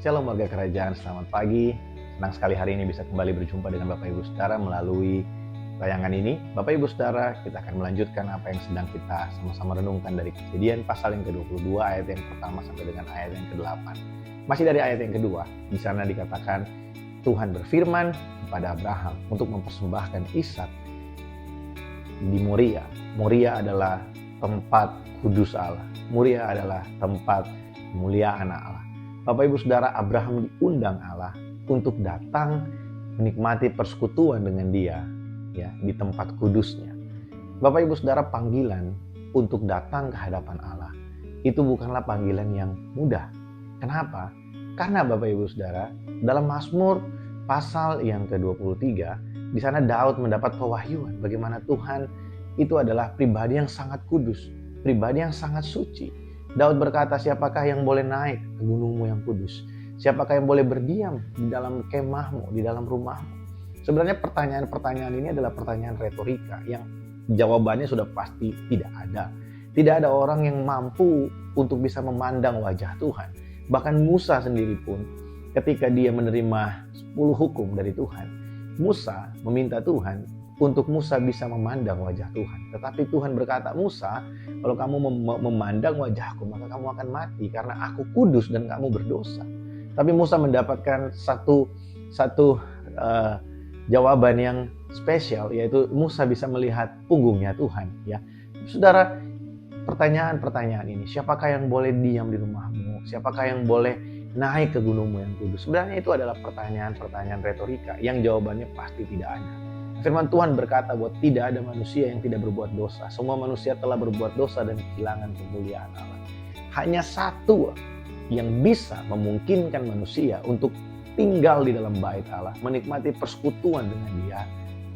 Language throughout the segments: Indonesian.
Shalom warga kerajaan, selamat pagi. Senang sekali hari ini bisa kembali berjumpa dengan Bapak Ibu Saudara melalui tayangan ini. Bapak Ibu Saudara, kita akan melanjutkan apa yang sedang kita sama-sama renungkan dari Kejadian pasal yang ke-22 ayat yang pertama sampai dengan ayat yang ke-8. Masih dari ayat yang kedua, di sana dikatakan Tuhan berfirman kepada Abraham untuk mempersembahkan Ishak di Moria. Moria adalah tempat kudus Allah. Moria adalah tempat kemuliaan Allah. Bapak Ibu Saudara, Abraham diundang Allah untuk datang menikmati persekutuan dengan Dia, ya, di tempat kudusnya. Bapak Ibu Saudara, panggilan untuk datang ke hadapan Allah itu bukanlah panggilan yang mudah. Kenapa? Karena Bapak Ibu Saudara, dalam Mazmur pasal yang ke-23, di sana Daud mendapat pewahyuan bagaimana Tuhan itu adalah pribadi yang sangat kudus, pribadi yang sangat suci. Daud berkata, siapakah yang boleh naik ke gunungmu yang kudus? Siapakah yang boleh berdiam di dalam kemahmu, di dalam rumahmu? Sebenarnya pertanyaan-pertanyaan ini adalah pertanyaan retorika yang jawabannya sudah pasti tidak ada. Tidak ada orang yang mampu untuk bisa memandang wajah Tuhan. Bahkan Musa sendiri pun ketika dia menerima 10 hukum dari Tuhan, Musa meminta Tuhan untuk Musa bisa memandang wajah Tuhan. Tetapi Tuhan berkata, Musa, kalau kamu memandang wajahku, maka kamu akan mati karena aku kudus dan kamu berdosa. Tapi Musa mendapatkan satu jawaban yang spesial, yaitu Musa bisa melihat punggungnya Tuhan. Ya, Saudara, pertanyaan-pertanyaan ini, siapakah yang boleh diam di rumahmu? Siapakah yang boleh naik ke gunungmu yang kudus? Sebenarnya itu adalah pertanyaan-pertanyaan retorika yang jawabannya pasti tidak ada. Firman Tuhan berkata bahwa tidak ada manusia yang tidak berbuat dosa. Semua manusia telah berbuat dosa dan kehilangan kemuliaan Allah. Hanya satu yang bisa memungkinkan manusia untuk tinggal di dalam bait Allah, menikmati persekutuan dengan Dia.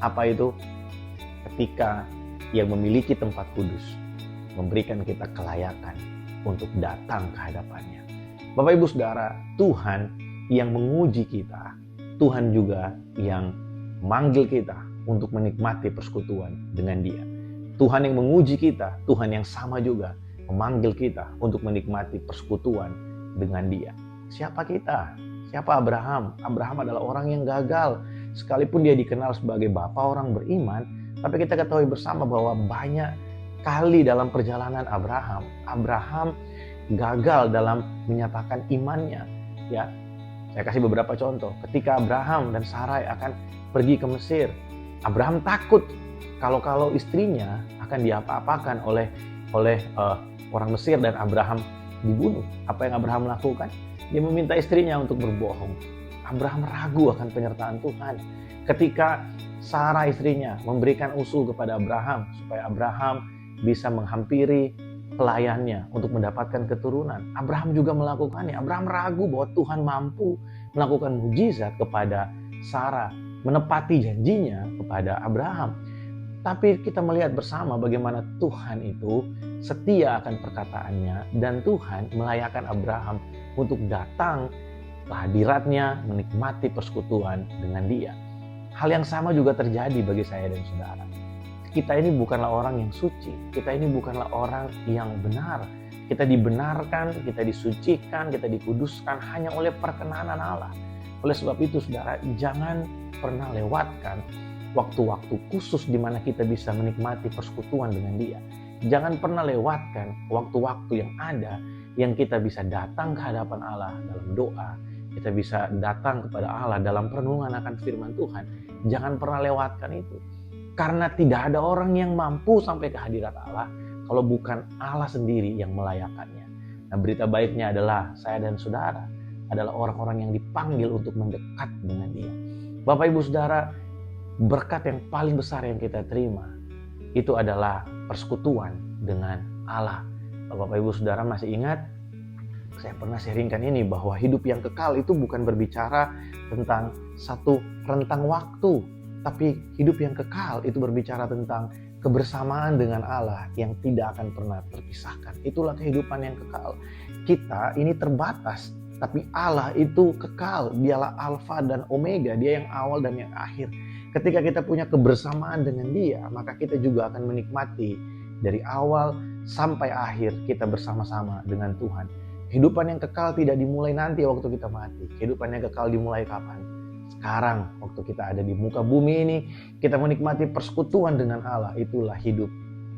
Apa itu? Ketika yang memiliki tempat kudus memberikan kita kelayakan untuk datang ke hadapannya. Bapak Ibu Saudara, Tuhan yang menguji kita, Tuhan juga yang memanggil kita untuk menikmati persekutuan dengan Dia. Tuhan yang menguji kita, Tuhan yang sama juga memanggil kita untuk menikmati persekutuan dengan Dia. Siapa kita? Siapa Abraham? Abraham adalah orang yang gagal. Sekalipun dia dikenal sebagai bapa orang beriman, tapi kita ketahui bersama bahwa banyak kali dalam perjalanan Abraham gagal dalam menyatakan imannya. Ya, saya kasih beberapa contoh. Ketika Abraham dan Sarai akan pergi ke Mesir, Abraham takut kalau istrinya akan diapa-apakan oleh orang Mesir dan Abraham dibunuh. Apa yang Abraham lakukan? Dia meminta istrinya untuk berbohong. Abraham ragu akan penyertaan Tuhan. Ketika Sarah istrinya memberikan usul kepada Abraham supaya Abraham bisa menghampiri pelayannya untuk mendapatkan keturunan, Abraham juga melakukannya. Abraham ragu bahwa Tuhan mampu melakukan mujizat kepada Sarah, menepati janjinya kepada Abraham. Tapi kita melihat bersama bagaimana Tuhan itu setia akan perkataannya, dan Tuhan melayakkan Abraham untuk datang ke hadiratnya, menikmati persekutuan dengan Dia. Hal yang sama juga terjadi bagi saya dan saudara. Kita ini bukanlah orang yang suci, kita ini bukanlah orang yang benar. Kita dibenarkan, kita disucikan, kita dikuduskan hanya oleh perkenanan Allah. Oleh sebab itu saudara, jangan pernah lewatkan waktu-waktu khusus di mana kita bisa menikmati persekutuan dengan Dia. Jangan pernah lewatkan waktu-waktu yang ada yang kita bisa datang ke hadapan Allah dalam doa. Kita bisa datang kepada Allah dalam perenungan akan firman Tuhan. Jangan pernah lewatkan itu. Karena tidak ada orang yang mampu sampai ke hadirat Allah kalau bukan Allah sendiri yang melayakannya. Nah, berita baiknya adalah saya dan saudara adalah orang-orang yang dipanggil untuk mendekat dengan Dia. Bapak Ibu Saudara, berkat yang paling besar yang kita terima itu adalah persekutuan dengan Allah. Bapak Ibu Saudara masih ingat, saya pernah sharingkan ini bahwa hidup yang kekal itu bukan berbicara tentang satu rentang waktu, tapi hidup yang kekal itu berbicara tentang kebersamaan dengan Allah yang tidak akan pernah terpisahkan. Itulah kehidupan yang kekal. Kita ini terbatas, tapi Allah itu kekal. Dialah Alfa dan Omega, Dia yang awal dan yang akhir. Ketika kita punya kebersamaan dengan Dia, maka kita juga akan menikmati dari awal sampai akhir kita bersama-sama dengan Tuhan. Kehidupan yang kekal tidak dimulai nanti waktu kita mati. Kehidupan yang kekal dimulai kapan? Sekarang, waktu kita ada di muka bumi ini, kita menikmati persekutuan dengan Allah. Itulah hidup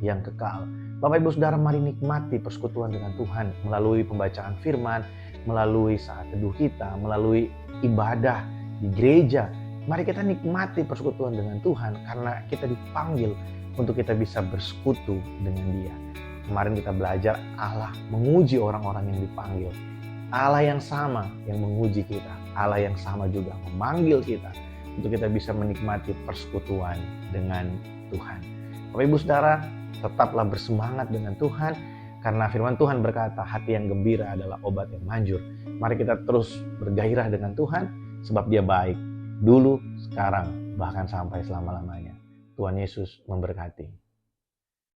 yang kekal. Bapak Ibu Saudara, mari nikmati persekutuan dengan Tuhan melalui pembacaan firman, melalui saat teduh kita, melalui ibadah di gereja. Mari kita nikmati persekutuan dengan Tuhan karena kita dipanggil untuk kita bisa bersekutu dengan Dia. Kemarin kita belajar Allah menguji orang-orang yang dipanggil. Allah yang sama yang menguji kita. Allah yang sama juga memanggil kita untuk kita bisa menikmati persekutuan dengan Tuhan. Bapak Ibu Saudara, tetaplah bersemangat dengan Tuhan karena firman Tuhan berkata hati yang gembira adalah obat yang manjur. Mari kita terus bergairah dengan Tuhan sebab Dia baik dulu, sekarang, bahkan sampai selama-lamanya. Tuhan Yesus memberkati.